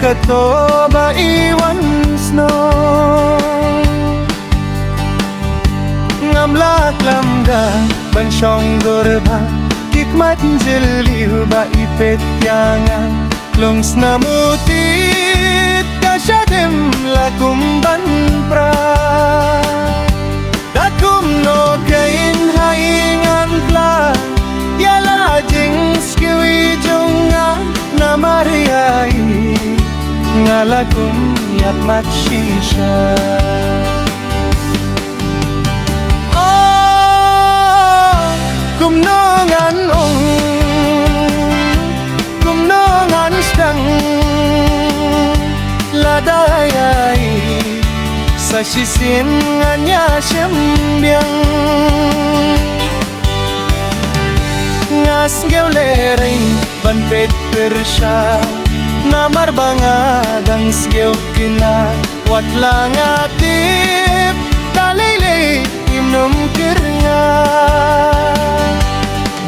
kato ba iwan snow ngamlak lamda ban shong dorba kikmat jeliu ba ipet yangan longs namutit kasyadem lakum ban pra dakum no kain haingan bla yala jing skiwi junga na mariai ngalakum yat mat shisha kumnongan kumnongan stang ladayai sa sisin nganya sembiang ngas geulering ban pet persya namar bangadang sgeu kina wat langatip talele imnum kirnga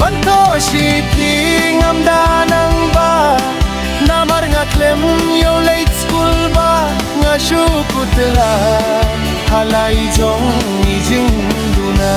banto shiting amdanang ba namar ngatlem yo late school ba nga syukutla halay jong ijing duna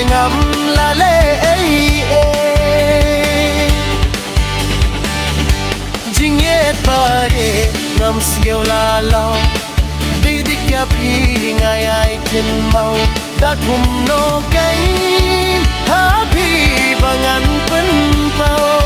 ngam la le jing yet pare ngam skill la lo di dik ya pi ngai ai kin mau da kum no kai happy bangan pen pau